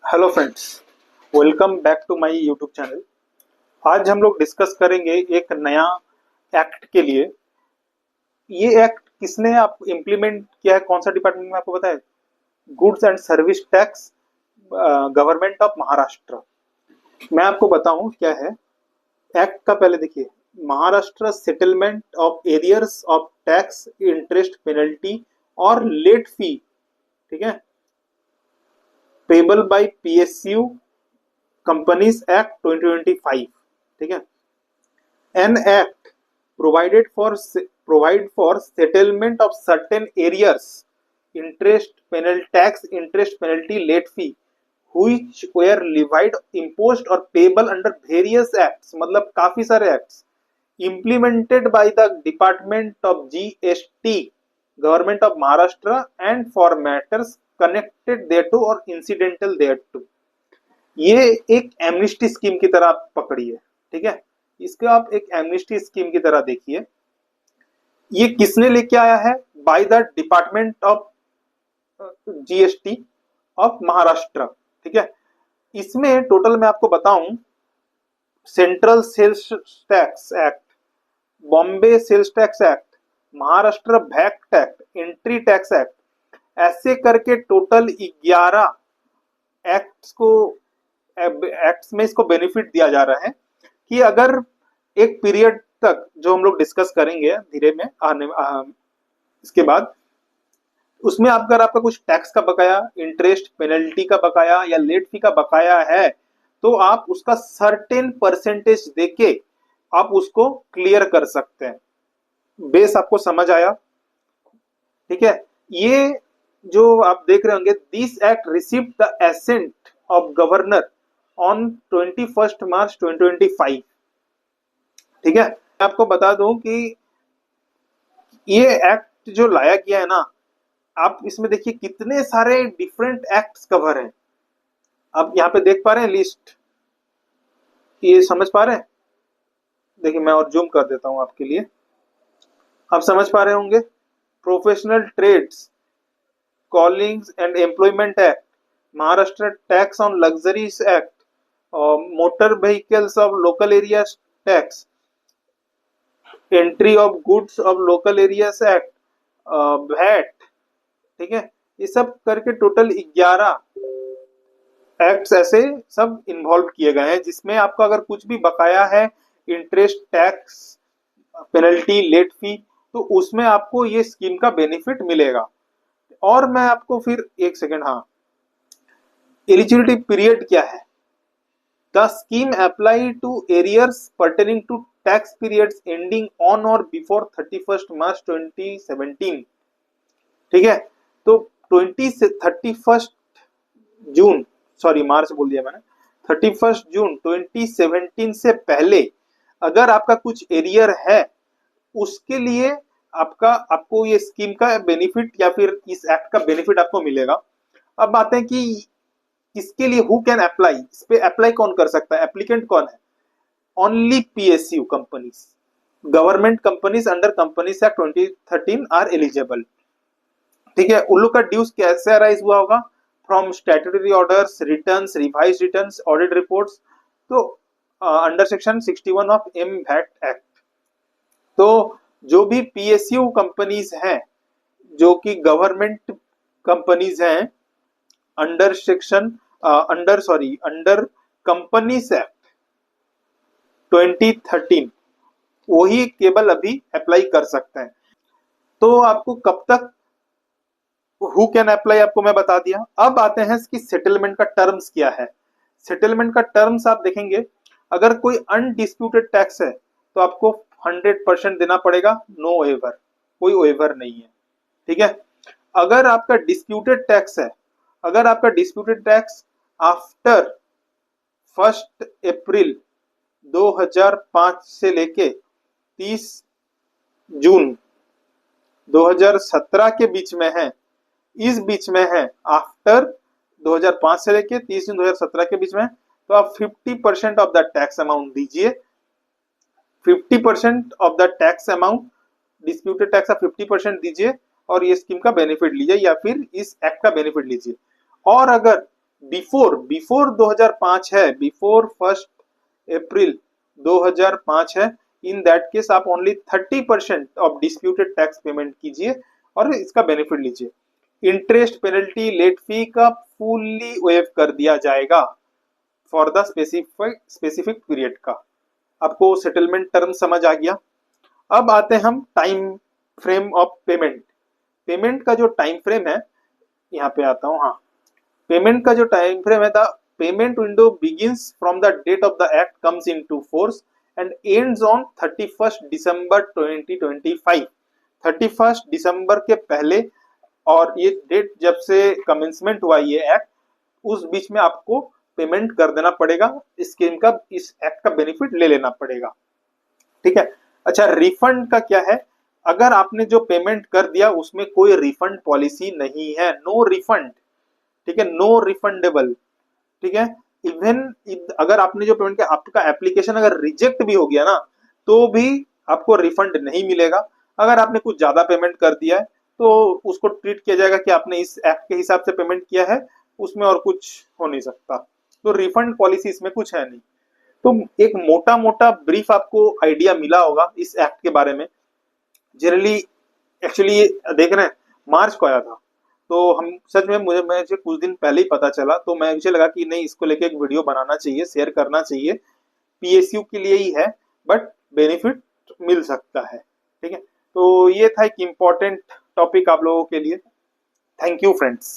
Hello friends, welcome back to my YouTube channel. आज हम लोग डिस्कस करेंगे एक नया एक्ट के लिए। ये एक्ट किसने आप इम्प्लीमेंट किया है, कौन सा डिपार्टमेंट में आपको पता है? Goods and service tax, government of Maharashtra. मैं आपको बताऊं क्या है एक्ट का। पहले देखिए, Maharashtra settlement of arrears of tax interest penalty और लेट फी, ठीक है, payable by PSU companies act 2025, ठीक है। An act provide for settlement of certain arrears, interest penalty late fee which were levied, imposed or payable under various acts, मतलब काफी सारे acts implemented by the Department of GST, Government of Maharashtra, and for matters connected thereto or incidental thereto। ये एक amnesty scheme की तरह आप पकड़िए, ठीक है। इसको आप एक एमनिस्टी स्कीम की तरह देखिए। ये किसने लेके आया है? By the department of GST of Maharashtra, ठीक है। इसमें टोटल मैं आपको बताऊं, central sales tax act, Bombay sales tax act, Maharashtra VAT act, entry tax act, ऐसे करके टोटल 11 एक्ट्स को एक्ट्स में इसको बेनिफिट दिया जा रहा है कि अगर एक पीरियड तक, जो हम लोग डिस्कस करेंगे धीरे में इसके बाद, उसमें अगर आपका कुछ टैक्स का बकाया, इंटरेस्ट पेनल्टी का बकाया या लेट फी का बकाया है, तो आप उसका सर्टेन परसेंटेज देके आप उसको क्लियर कर सकते हैं। बेस आपको समझ आया? ठीक है। ये जो आप देख रहे होंगे, this act received the ascent of governor on 21 मार्च 2025, ठीक है। मैं आपको बता दूं कि ये एक्ट जो लाया गया है ना, आप इसमें देखिए कितने सारे डिफरेंट एक्ट्स कवर हैं। आप यहाँ पे देख पा रहे हैं लिस्ट, ये समझ पा रहे हैं? देखिए मैं और जूम कर देता हूं आपके लिए, आप समझ पा रहे होंगे। Professional trades, callings and employment act, Maharashtra tax on luxuries act, motor vehicles of local area tax, entry of goods of local areas act, VAT, ठीक है। ये सब करके टोटल 11 एक्ट्स ऐसे सब इन्वॉल्व किए गए हैं, जिसमें आपका अगर कुछ भी बकाया है, interest, tax, penalty, late fee, तो उसमें आपको ये स्कीम का बेनिफिट मिलेगा। और मैं आपको फिर एक सेकेंड, हाँ, एलिजिबिलिटी पीरियड क्या है? The scheme apply to arrears pertaining to tax periods ending on or before 31 March 2017, ठीक है। तो 31 जून, सॉरी मार्च बोल दिया मैंने, 31 जून 2017 से पहले अगर आपका कुछ एरियर है, उसके लिए आपको ये स्कीम का बेनिफिट या फिर इस एक्ट का बेनिफिट आपको मिलेगा। अब बात है कि इसके लिए हु कैन अप्लाई, इस पे अप्लाई कौन कर सकता है, एप्लीकेंट कौन है? Only PSU companies, government companies under companies act 2013 are eligible, ठीक है। उन लोग का ड्यूज कैसे अराइज हुआ होगा? From statutory orders, returns, revised returns, audit reports, तो under section 61 of M VAT act. तो जो भी पीएसयू कंपनीज हैं, जो कि गवर्नमेंट कंपनीज हैं, under section under companies act 2013, वही केवल अभी अप्लाई कर सकते हैं। तो आपको कब तक हु कैन अप्लाई आपको मैं बता दिया। अब आते हैं इसकी सेटलमेंट का टर्म्स क्या है। सेटलमेंट का टर्म्स आप देखेंगे, अगर कोई अनडिस्प्यूटेड टैक्स है तो आपको 100% देना पड़ेगा, नो वेवर, कोई वेवर नहीं है, ठीक है। अगर आपका डिस्प्यूटेड टैक्स है, अगर आपका डिस्प्यूटेड टैक्स आफ्टर 1 अप्रैल 2005 से लेके 30 जून 2017 के बीच में है, इस बीच में है, आफ्टर 2005 से लेके 30 जून 2017 के बीच में, तो आप 50% ऑफ द टैक्स अमाउंट दीजिए। 50% of the tax amount, disputed tax आप 50% दीजिए और ये स्कीम का बेनिफिट लीजिए या फिर इस एक्ट का बेनिफिट लीजिए। और अगर बिफोर बिफोर 2005 है, बिफोर 1 अप्रैल 2005 है, इन दैट केस आप only 30% of disputed tax payment कीजिए और इसका बेनिफिट लीजिए। इंटरेस्ट, पेनल्टी, लेट फी का फुल्ली वेव कर दिया जाएगा फॉर द स्पेसिफिक पीरियड का। आपको सेटलमेंट टर्म समझ आ गया। अब आते हैं हम time frame of payment. Payment का जो टाइम फ्रेम है, यहाँ पे आता हूँ, हाँ, पेमेंट का जो टाइम फ्रेम है, the payment window begins from the date of the act comes into force and ends on 31 December 2025। 31 दिसंबर के पहले, और ये डेट जब से कमेंसमेंट हुआ ये एक्ट, उस बीच में आपको पेमेंट कर देना पड़ेगा, स्कीम का, इस एक्ट का बेनिफिट ले लेना पड़ेगा। ठीक है। अच्छा, रिफंड का क्या है? अगर आपने जो पेमेंट कर दिया उसमें कोई रिफंड पॉलिसी नहीं है, नो रिफंड। ठीक है, नो रिफंडेबल। ठीक है। इवन अगर आपने जो पेमेंट किया, आपका एप्लीकेशन अगर रिजेक्ट भी हो गया ना, तो भी आपको रिफंड नहीं मिलेगा। अगर आपने कुछ ज्यादा पेमेंट कर दिया है तो उसको ट्रीट किया जाएगा कि आपने इस एक्ट के हिसाब से पेमेंट किया है, उसमें और कुछ हो नहीं सकता। तो रिफंड पॉलिसी इसमें कुछ है नहीं। तो एक मोटा मोटा ब्रीफ आपको आइडिया मिला होगा इस एक्ट के बारे में। जनरली एक्चुअली देख रहे हैं, मार्च को आया था, तो हम सच में मुझे कुछ दिन पहले ही पता चला, तो मुझे लगा कि नहीं, इसको लेके एक वीडियो बनाना चाहिए, शेयर करना चाहिए। पीएसयू के लिए ही है, बट बेनिफिट मिल सकता है। ठीक है। तो ये था एक इम्पोर्टेंट टॉपिक आप लोगों के लिए। Thank you friends.